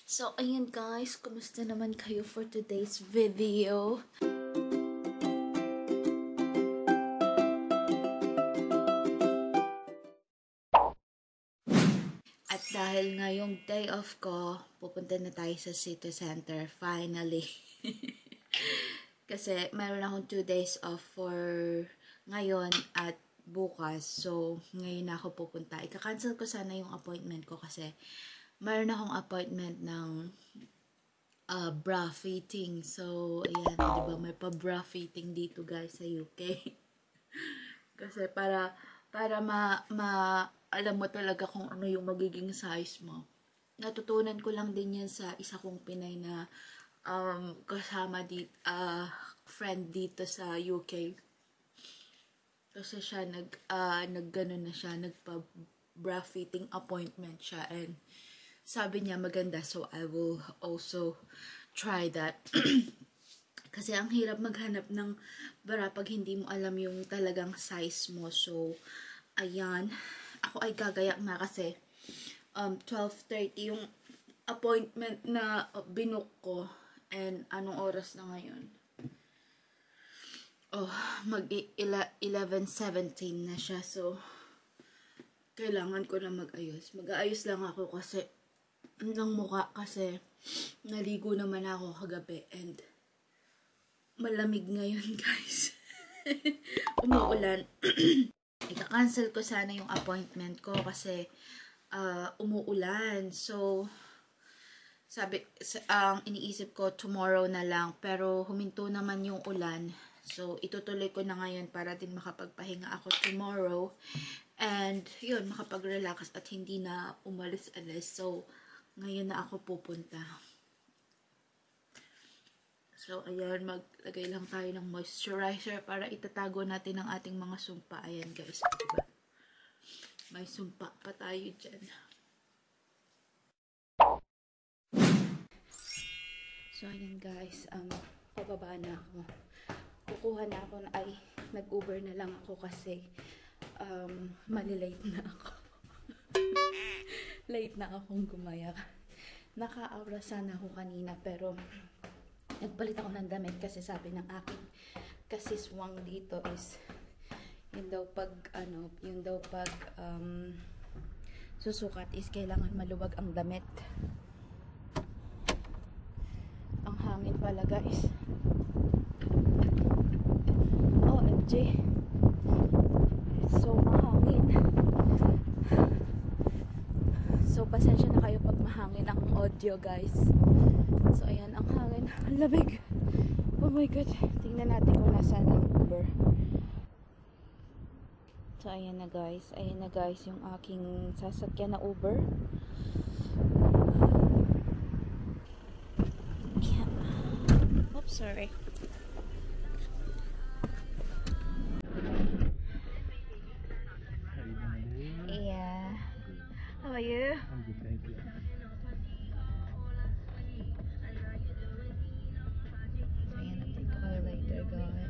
So, ayun guys, kumusta naman kayo for today's video? At dahil ngayong day off ko, pupunta na tayo sa city center, finally. Kasi mayroon akong 2 days off for ngayon at bukas. So, ngayon na ako pupunta. Ika-cancel ko sana yung appointment ko kasi mayroon akong appointment ng bra fitting. So, ayan, diba, may pa-bra fitting dito guys sa UK. Kasi para alam mo talaga kung ano yung magiging size mo. Natutunan ko lang din yan sa isa kong Pinay na kasama friend dito sa UK. Kasi siya nagganon na siya, nagpa-bra fitting appointment siya and sabi niya maganda, so I will also try that. Kasi ang hirap maghanap ng bra pag hindi mo alam yung talagang size mo. So, ayan. Ako ay gagayak na kasi 12:30 yung appointment na binook ko. And anong oras na ngayon? Oh, mag-11:17 na siya. So, kailangan ko na mag-ayos. Mag-aayos lang ako kasi ng mukha kasi naligo naman ako kagabi and malamig ngayon guys. Umuulan. Ika-cancel ko sana yung appointment ko kasi umuulan. So, ang iniisip ko tomorrow na lang pero huminto naman yung ulan. So, itutuloy ko na ngayon para din makapagpahinga ako tomorrow. And, yun, makapag-relax at hindi na umalis-alis. So, ngayon na ako pupunta. So, ayan, maglagay lang tayo ng moisturizer para itatago natin ang ating mga sumpa. Ayan, guys, diba? May sumpa pa tayo dyan. So, ayan, guys, pababa na ako. Kukuha na ako nag-Uber na lang ako kasi malilate na ako. Late na akong gumaya. Naka-aura sana ako kanina pero nagpalit ako ng damit kasi sabi ng aking kasiswang dito is yun daw pag susukat is kailangan maluwag ang damit. Ang hangin pala guys. OMG. So mahangin. So, pasensya na kayo pag mahangin ang audio, guys. So, ayan, ang hangin. Ang lamig. Oh my God. Tingnan natin kung nasaan ang Uber. So, ayan na, guys. Ayan na, guys, yung aking sasakyan na Uber. Oops, sorry. Yeah. How are you? I'm good, thank you. Ayan, update ko kayo later, guys.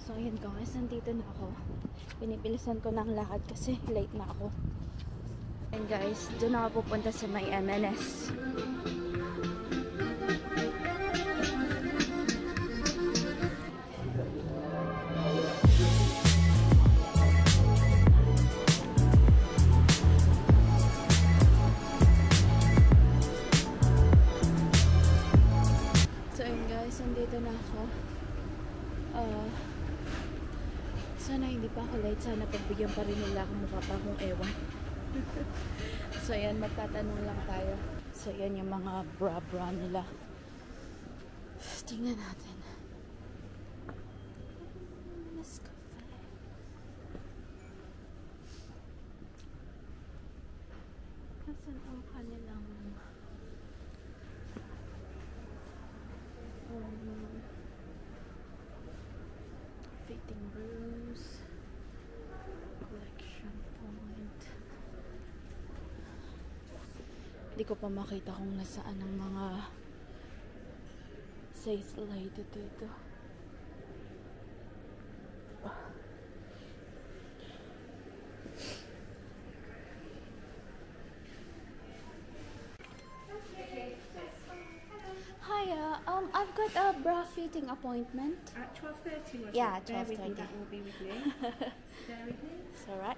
So, ayan guys, nandito na ako. Pinibilisan ko ng lakad kasi late na ako. And guys, doon ako pupunta sa may M&S. So, ayan guys, nandito na ako. Sana hindi pa ako late. Sana pagbigyan pa rin nila akong mukha pa akong ewan. So, ayan, magtatanong lang tayo. So, ayan yung mga bra nila. Tingnan natin. Let's go. Nasaan ang kanilang fit Bruce collection point. Hindi ko pa makita kung nasaan ang mga sales lighted dito. Hiya, I've got a bra fitting appointment. At 12:30 was Yeah, it? Bear with me, 12:30. that will be with me. Bear with me. It's alright.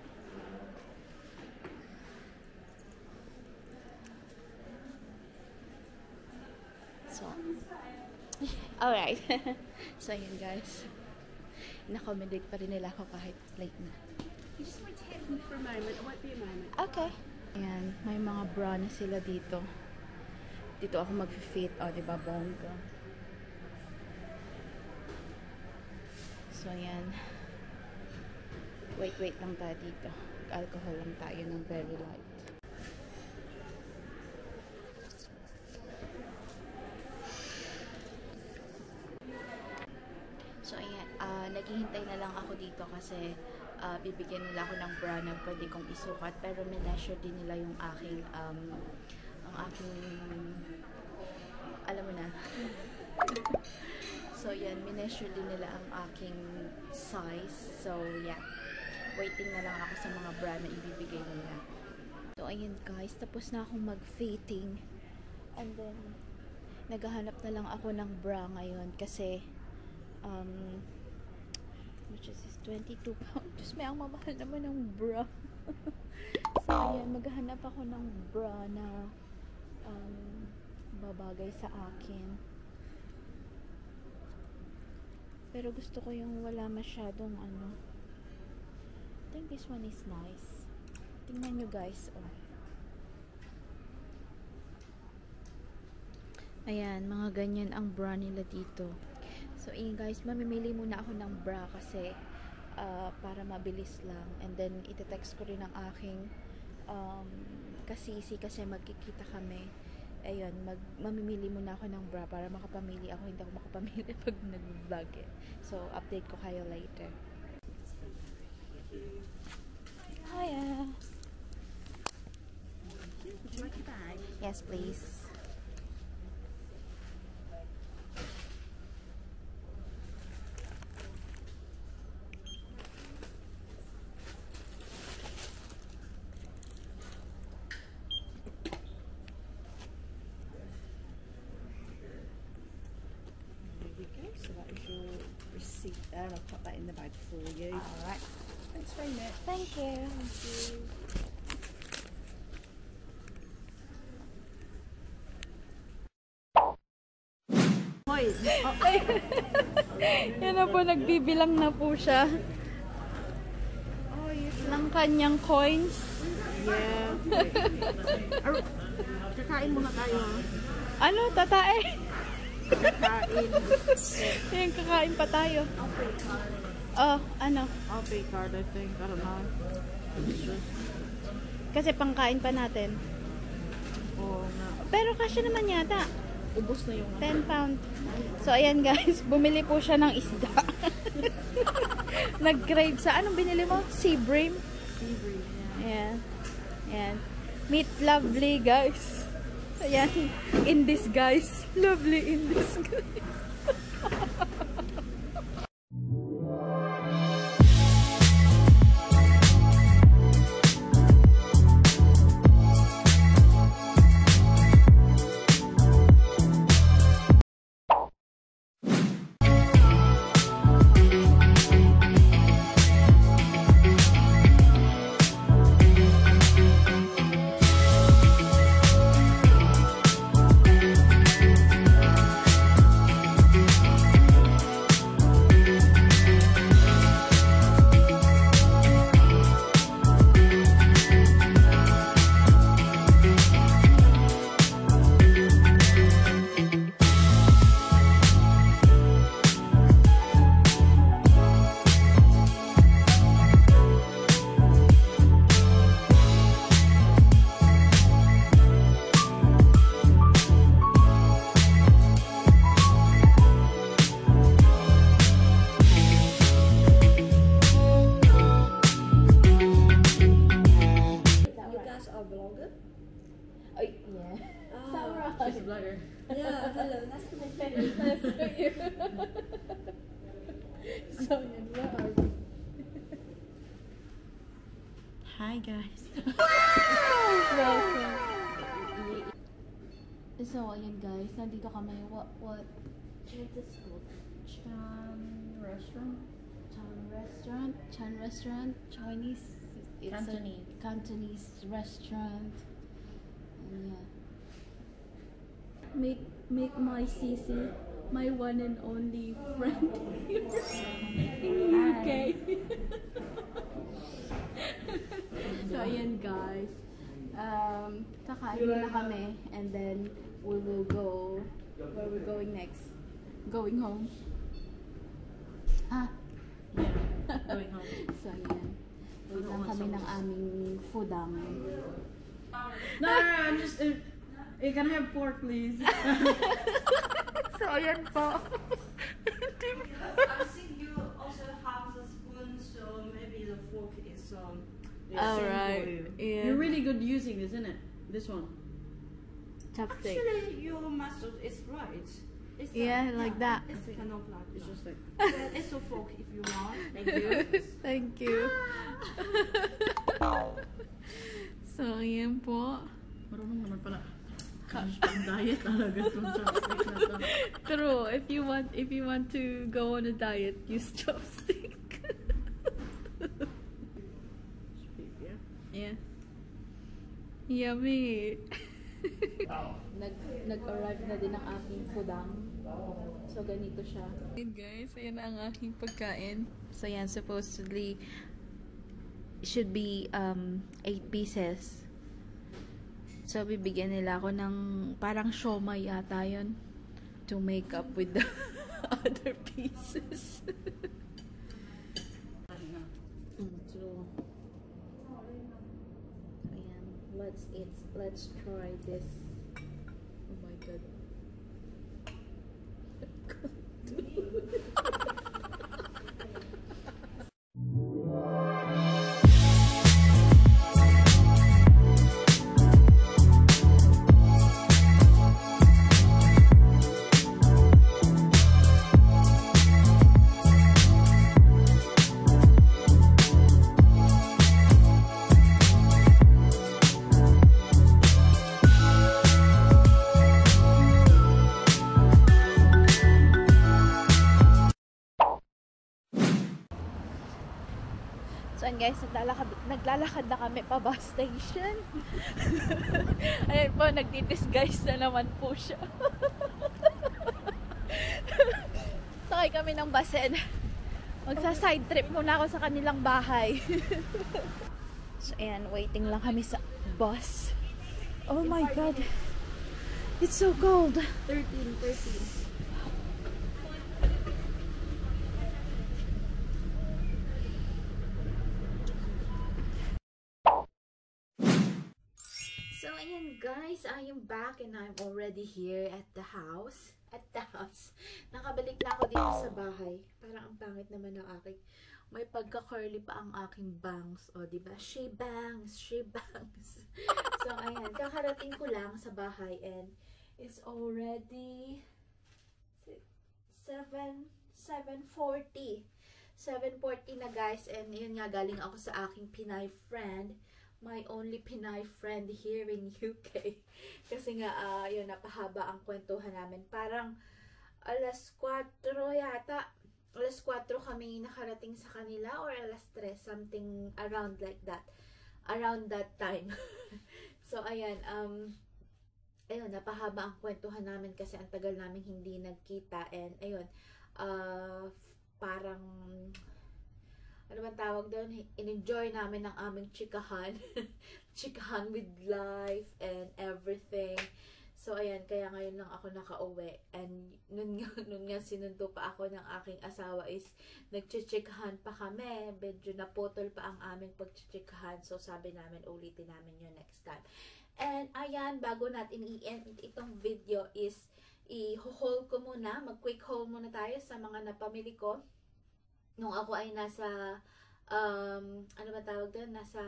So, alright. So, yun guys. Inakomodate pa rin nila ako kahit late na. You just wait to hear from me for a moment. It won't be a moment. Okay. Ayan, may mga bra na sila dito. Dito ako mag-fit. O, diba, bongga. So, ayan. Wait lang tayo dito. Alcohol lang tayo ng very light. So, ayan. Naghihintay na lang ako dito kasi bibigyan nila ako ng bra na pwede kong isukat. Pero minessure din nila yung aking, alam mo na. So, yan. Minessure din nila ang aking size. So, yeah. Waiting na lang ako sa mga bra na ibibigay nila. So, ayan guys. Tapos na akong mag-fitting. And then, naghahanap na lang ako ng bra ngayon kasi which is 22 pounds. Diyos, may ang mamahal naman ng bra. So, ayan, maghahanap ako ng bra na babagay sa akin. Pero gusto ko yung wala masyadong I think this one is nice. Tingnan nyo guys, oh. Ayan, mga ganyan ang bra nila dito. So, yun guys, mamimili muna ako ng bra kasi para mabilis lang. And then, itetext ko rin ang aking kasisi kasi magkikita kami. Ayun, mamimili muna ako ng bra para makapamili ako. Hindi ako makapamili pag nag-vlog eh. So, update ko kayo later. Hiya! Would you like a bag? Yes, please. So that is your receipt there. I'll put that in the bag for you. Alright. Thanks very much. Thank you. Thank you. Hoy! Yan na po, nagbibilang na po siya ng kanyang coins. Yeah. Kakain muna tayo. Ano, tatae? Kakain. Yan, kakain pa tayo. Oh, ano? I'll pay card, I think. I don't know. Kasi pangkain pa natin. Oo nga. Pero kasya naman yata. Ubus na yung 10 pound. So, ayan guys. Bumili po siya ng isda. Nag-crave sa... Anong binili mo? Sea bream? sea bream. Ayan. Ayan. Meet lovely guys. Ayan. In disguise. Lovely in disguise. So, yan, where are we? Hi, guys. Welcome. So, ayan guys, nandito kami. What is this called? Chan restaurant? Chan restaurant? Chinese? It's Cantonese. a Cantonese restaurant. And yeah. Make my CC my one and only friend here in UK. So, ayan guys. Kakain na kami and then we will go where we're going next. Going home. Ah, Yeah, going home. so ayan. Wait lang kami ng aming foodang. No, I'm just. Can I have pork, please? So ayan po. I think you also have the spoon, so maybe the fork is Alright. for you. Yeah. You're really good using this, isn't it? This one. Chopstick. Actually, your method is right. It's Yeah, like that. It's kind of like it's just like it's a fork if you want. Thank you. Thank you. So ayan po. Marunong naman pala. Diet talaga itong chopstick na to. True. If you want to go on a diet, use chopstick. Yeah. Yummy. Nag-arrive na din ang aking foodang. So, ganito siya. And guys, ayan ang aking pagkain. So, yan, supposedly, should be 8 pieces. So, bibigyan nila ako ng parang siomai yata yun to make up with the other pieces. So, ayan, let's try this. Oh my god. So, and guys, naglalakad na kami pa bus station. Ayan po, nagdi-disguise na naman po siya. Sakay kami ng basen. Magsa-side trip muna ako sa kanilang bahay. So, ayan, waiting lang kami sa bus. Oh my god. It's so cold. 13. So, ayan guys, I am back and I'm already here at the house. Nakabalik na ako dito sa bahay. Parang ang pangit naman ng aking. May pagka-curly pa ang aking bangs. O, diba? She bangs. So, ayan. Kakarating ko lang sa bahay and it's already 7:40. 7:40 na guys and yun nga, galing ako sa aking Pinay friend. My only Pinay friend here in UK. Kasi nga, yun, napahaba ang kwentuhan namin. Parang, alas 4 yata. Alas 4 kami nakarating sa kanila or alas 3. Something around like that. Around that time. So, ayan. Ayun, napahaba ang kwentuhan namin kasi ang tagal namin hindi nagkita. And, ayun, parang... ano bang tawag doon? In-enjoy namin ang aming chikahan. Chikahan with life and everything. So, ayan, kaya ngayon lang ako nakauwi. And, nun nga sinundo pa ako ng aking asawa is, nagchichikahan pa kami. Medyo naputol pa ang aming pagchichikahan. So, sabi namin, ulitin namin yun next time. And, ayan, bago natin i-end itong video is, i-haul ko muna. Mag-quick haul muna tayo sa mga napamili ko. Nung ako ay nasa, ano ba tawag doon? Nasa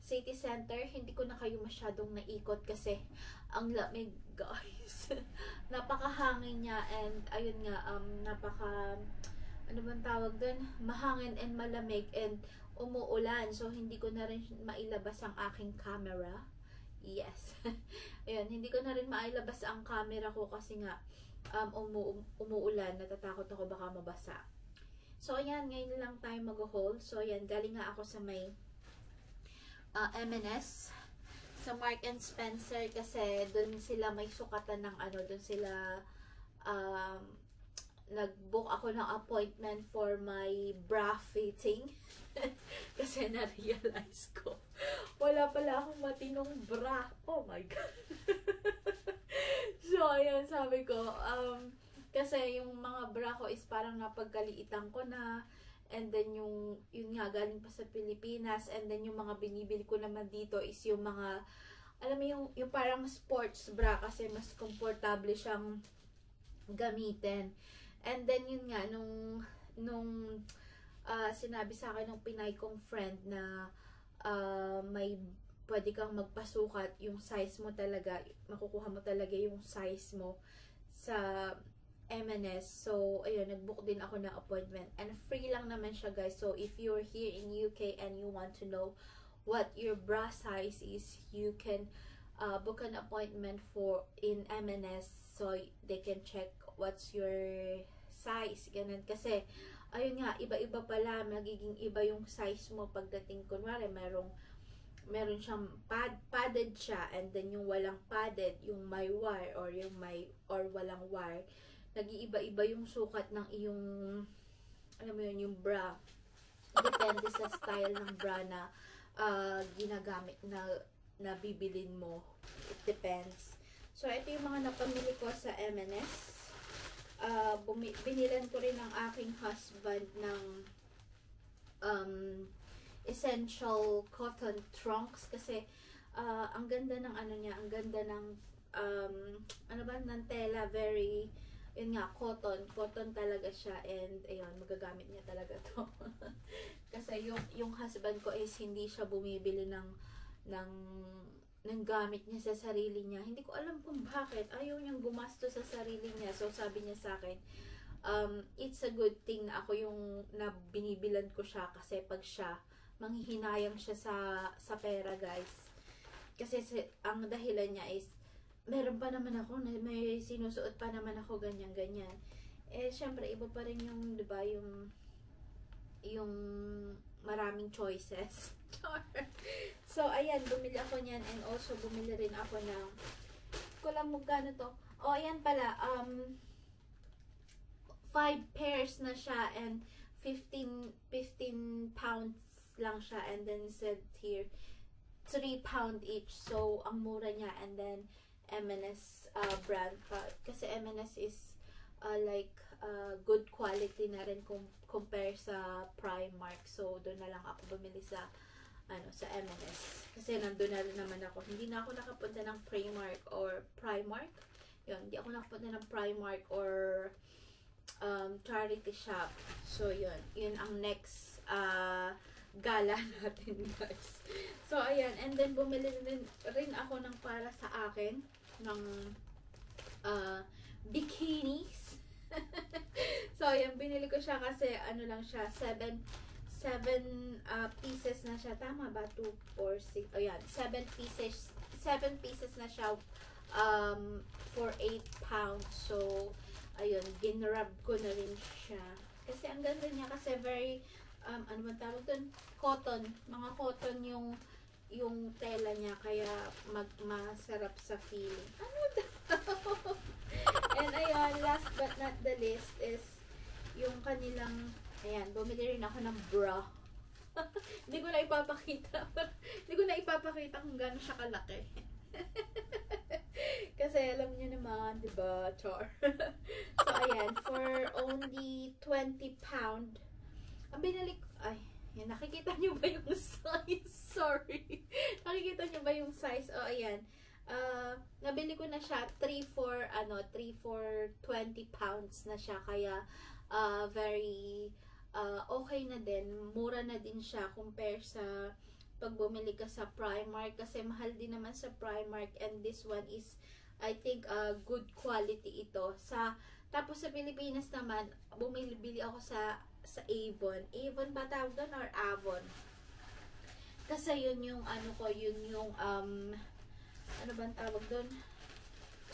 city center, hindi ko na kayo masyadong naikot kasi ang lamig, guys. Napakahangin niya and ayun nga, ano bang tawag doon? Mahangin and malamig and umuulan. So, hindi ko na rin mailabas ang aking camera. Yes. Ayun, hindi ko na rin mailabas ang camera ko kasi nga umuulan. Natatakot ako baka mabasa. So, ayan, ngayon lang tayo mag-haul. So, ayan, galing nga ako sa may M&S sa Mark and Spencer kasi doon sila may sukatan ng ano, doon sila nag-book ako ng appointment for my bra fitting kasi na-realize ko wala pala akong matinong bra. Oh my god. So ayan, sabi ko kasi yung mga bra ko is parang napagkaliitan ko na. And then yun nga, galing pa sa Pilipinas. And then yung mga binibili ko naman dito is yung mga, alam mo yung parang sports bra kasi mas komportable siyang gamitin. And then yun nga, nung sinabi sa akin ng Pinay kong friend na may pwede kang magpasukat, yung size mo talaga, makukuha mo talaga yung size mo sa M&S. So, ayun, nag-book din ako ng appointment. And free lang naman siya, guys. So, if you're here in UK and you want to know what your bra size is, you can book an appointment in M&S so they can check what's your size. Ganun. Kasi, ayun nga, iba-iba pala. Magiging iba yung size mo pagdating. Kunwari, meron siyang padded siya, and then yung walang padded, yung may wire or walang wire, nag-iiba-iba yung sukat ng iyong, alam mo yun, yung bra. Depende sa style ng bra na ginagamit na bibilin mo. It depends. So, ito yung mga napamili ko sa M&S. Binilan ko rin ng aking husband ng essential cotton trunks kasi ang ganda ng ano niya, ang ganda ng ano ba, ng tela, very, yun nga, cotton talaga siya, and ayun, magagamit niya talaga to. Kasi yung husband ko is hindi siya bumibili ng gamit niya sa sarili niya. Hindi ko alam kung bakit ayaw niyang gumasto sa sarili niya. So sabi niya sa akin, it's a good thing na ako yung binibilan ko siya, kasi pag siya, manghihinayang siya sa pera, guys. Kasi ang dahilan niya is, meron pa naman ako, may sinusuot pa naman ako, ganyan. Eh, syempre, iba pa rin yung, diba, yung maraming choices. So, ayan, bumili ako niyan, and also, bumili rin ako ng, ko lang magkano to. Oh, ayan pala, 5 pairs na siya, and 15 pounds lang siya, and then said here, 3 pound each. So, ang mura niya, and then, M&S brand pa. Kasi M&S is like good quality na rin compare sa Primark. So, doon na lang ako bumili sa M&S. Kasi nandun na rin naman ako. Hindi na ako nakapunta ng Primark. Yun, hindi ako nakapunta ng Primark or charity shop. So, yun. Yun ang next gala natin, guys. So, ayan. And then, bumili rin ako ng para sa akin ng bikinis. So, ayan. Binili ko siya kasi ano lang siya, 7 pieces na siya. Tama ba? 2, 4, 6. Ayan. 7 pieces na siya for 8 pounds. So, ayun. Ginrub ko na rin siya. Kasi ang ganda niya. Kasi very ano man tawag dun? Cotton. Mga cotton yung tela niya, kaya masarap sa feeling. Ano daw? And ayun, last but not the least is yung kanilang, ayan, bumili rin ako ng bra. Hindi ko na ipapakita kung gaano siya kalaki. Kasi alam niyo naman, diba, char. So ayan, for only 20 pound, ang binalik, ay, yan, nakikita nyo ba yung size? Sorry. Nakikita nyo ba yung size? O, ayan. Nabili ko na siya, 3 for 20 pounds na siya. Kaya, very, okay na din. Mura na din siya compare sa pag bumili ka sa Primark. Kasi mahal din naman sa Primark. And this one is, I think, good quality ito. Tapos sa Pilipinas naman, bumili ako sa sa Avon. Avon ba tawag doon or Avon? Kasi yun yung ano ko, yun yung ano ba tawag doon?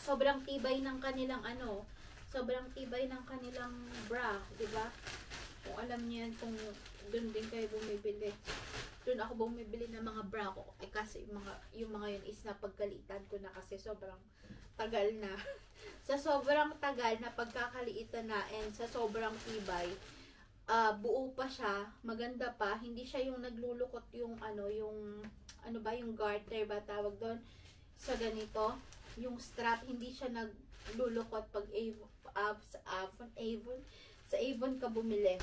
Sobrang tibay ng kanilang ano, sobrang tibay ng kanilang bra, di ba? Kung alam niyo yan, kung doon din kayo bumibili. Doon ako bumibili ng mga bra ko. Eh kasi yung mga yun is napagkalitan ko na kasi sobrang tagal na. Sa sobrang tagal na pagkakaliitan na and sa sobrang tibay, buo pa siya, maganda pa, hindi siya yung naglulukot yung ano ba, yung garter ba tawag doon sa ganito, yung strap, hindi siya naglulukot pag sa Avon ka bumili.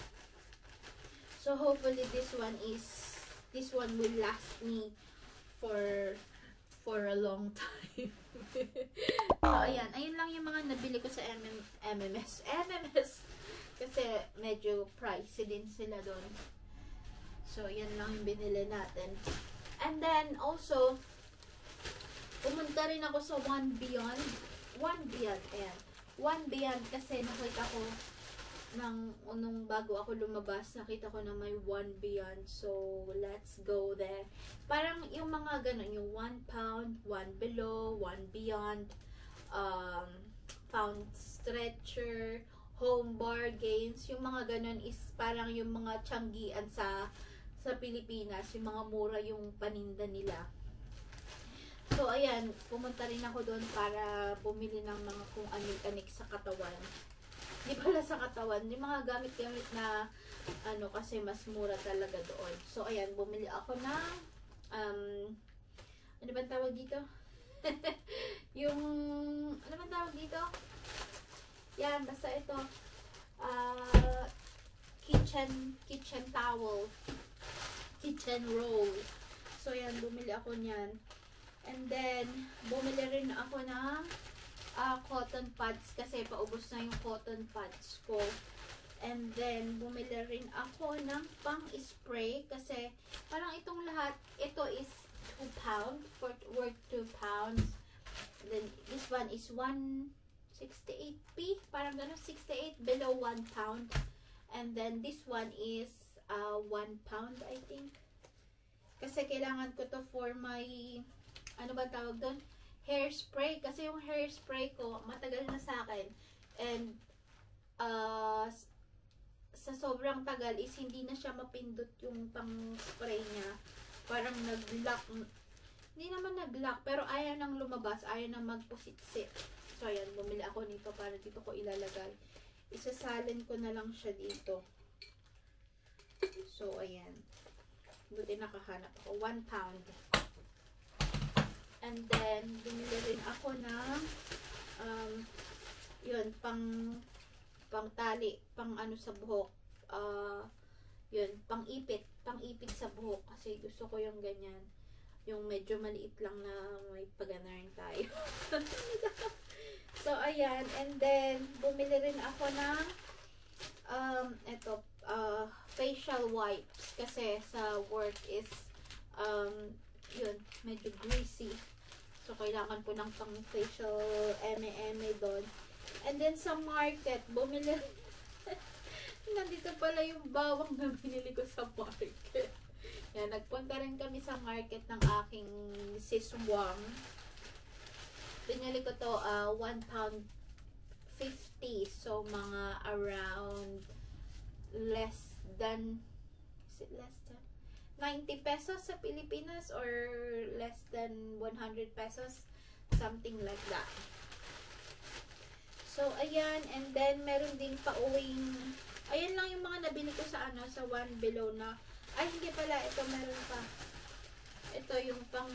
So hopefully this one will last me for a long time. So ayun lang yung mga nabili ko sa MMS kasi medyo pricey din sila doon. So yan lang yung binili natin. And then also pumunta rin ako sa One Beyond. Ayan. One Beyond kasi nakita ko nung bago ako lumabas, nakita ko na may One Beyond. So, let's go there. Parang yung mga ganun, yung 1 pound, 1 below, 1 beyond, pound stretcher, home bar games, yung mga ganun is parang yung mga tiyanggian sa Pilipinas, yung mga mura yung paninda nila. So, ayan, pumunta rin ako doon para bumili ng mga kung anik-anik sa katawan. Di pala sa katawan, yung mga gamit-gamit na ano, kasi mas mura talaga doon. So, ayan, bumili ako ng ano ba tawag dito? Yung ano ba tawag dito? Yan, basta ito kitchen towel, kitchen roll. So, ayan, bumili ako niyan. And then, bumili rin ako ng cotton pads kasi paubos na yung cotton pads ko. And then, bumili rin ako ng pang-spray kasi parang itong lahat, ito is 2 pounds, worth 2 pounds. And then, this one is 168p, parang gano'n, 68 below 1 pound. And then, this one is 1 pound, I think. Kasi kailangan ko to for my, ano ba tawag doon? Hairspray. Kasi yung hairspray ko, matagal na sa akin. And, sa sobrang tagal is hindi na siya mapindot yung pang-spray niya. Parang nag-lock. Hindi naman nag-lock, pero ayaw nang lumabas. Ayaw nang magpusit-sit. So, ayan, bumili ako nito para dito ko ilalagay. Isasalin ko na lang siya dito. So, ayan. Buti nakahanap ako. 1 pound. And then, bumili rin ako ng yun, pang tali, pang ano sa buhok. Yun, pang ipit sa buhok. Kasi gusto ko yung ganyan. Yung medyo maliit lang na may pag-anarin tayo. So, ayan. And then, bumili rin ako ng facial wipes. Kasi sa work is yun, medyo greasy. So, kailangan ko ng pang facial eme doon. And then, sa market, bumili. Nandito pala yung bawang na binili ko sa market. Yan, nagpunta rin kami sa market ng aking siswang. Binili ko to 1 pound 50. So, mga around less than, is it less than 90 pesos sa Pilipinas or less than 100 pesos, something like that. So, ayan, and then meron ding pauwing, ayan lang yung mga nabili ko sa ano, sa One Below na, ay hindi pala, ito meron pa. Ito yung pang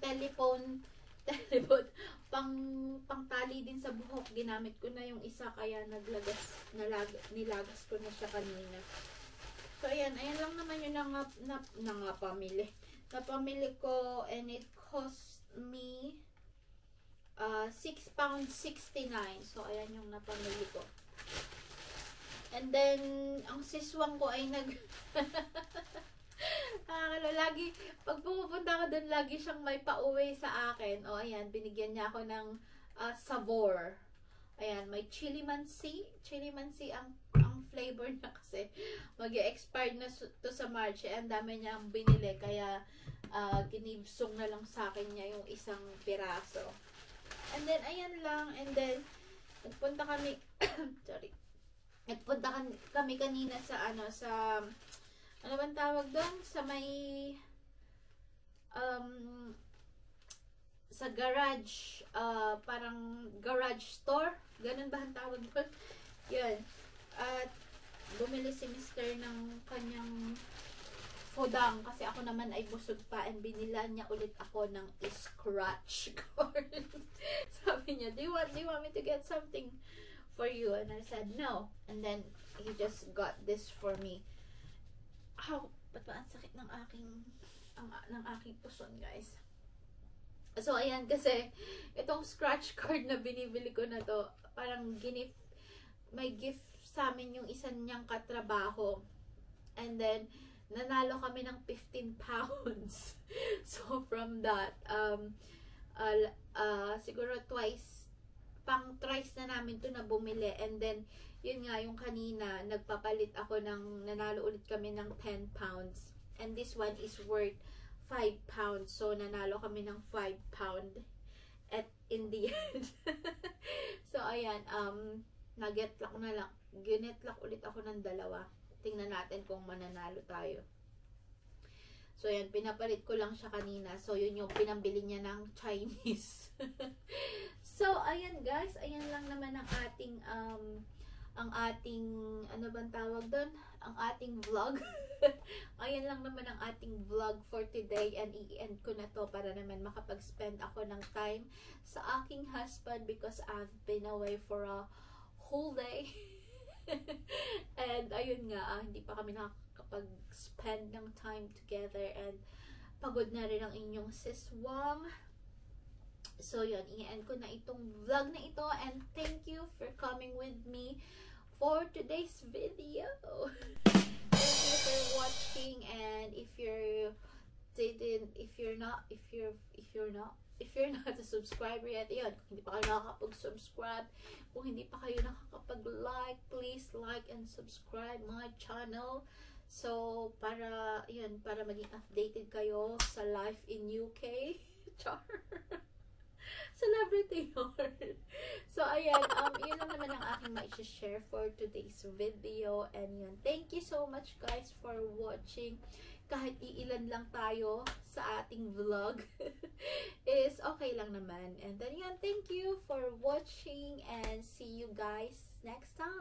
telephone, pang tali din sa buhok. Ginamit ko na yung isa kaya nilagas ko na siya kanina. So, ayan lang naman yung napamili ko, and it cost me 6 pounds 69. So, ayan yung napamili ko. And then, ang siswang ko ay lagi, pag pumupunta ko doon, lagi siyang may pauwi sa akin. O, ayan, binigyan niya ako ng Savor. Ayan, may chili mansi. Chili mansi ang flavor na kasi mag-expire na to sa March. Ang dami niyang binili, kaya ginibsong na lang sa akin niya yung isang piraso. And then, ayan lang. And then, nagpunta kami, sorry. Nagpunta kami kanina sa, ano bang tawag doon? Sa may, sa garage, parang garage store. Ganun ba ang tawag doon? Yun. At bumili si Mr. ng kanyang fodang kasi ako naman ay busog pa, and binila niya ulit ako ng scratch card. Sabi niya, do you want me to get something for you? And I said no. And then he just got this for me. Ow, ba't ba ang sakit ng aking puson, guys? So, ayan, kasi itong scratch card na binibili ko na to, parang may gift sa amin yung isa niyang katrabaho. And then, nanalo kami ng 15 pounds. So, from that, siguro thrice na namin to na bumili. And then, yun nga, yung kanina, nagpapalit ako nanalo ulit kami ng 10 pounds. And this one is worth 5 pounds. So, nanalo kami ng 5 pound at in the end. So, ayan, ginetlak ulit ako ng 2. Tingnan natin kung mananalo tayo. So, ayan, pinapalit ko lang siya kanina. So, yun yung pinambili niya ng Chinese. So, ayan guys, ayan lang naman ang ating, ano bang tawag doon? Ang ating vlog. Ayan lang naman ang ating vlog for today, and i-end ko na to para naman makapag-spend ako ng time sa aking husband because I've been away for a whole day. And ayun nga, hindi pa kami nakakapag-spend ng time together, and pagod na rin ang inyong sis Wong. So yun, i-end ko na itong vlog na ito, and thank you for coming with me for today's video. Thank you for watching, and if you're not a subscriber yet, yun, kung hindi pa kayo nakakapag-subscribe, kung hindi pa kayo nakakapag-like, please like and subscribe my channel. So, para maging updated kayo sa life in UK. Char. Celebrity yun. So, ayan, yun lang naman ang aking ma-share for today's video. And yun, thank you so much guys for watching. Kahit iilan lang tayo sa ating vlog, is okay lang naman. And then yun, thank you for watching, and see you guys next time.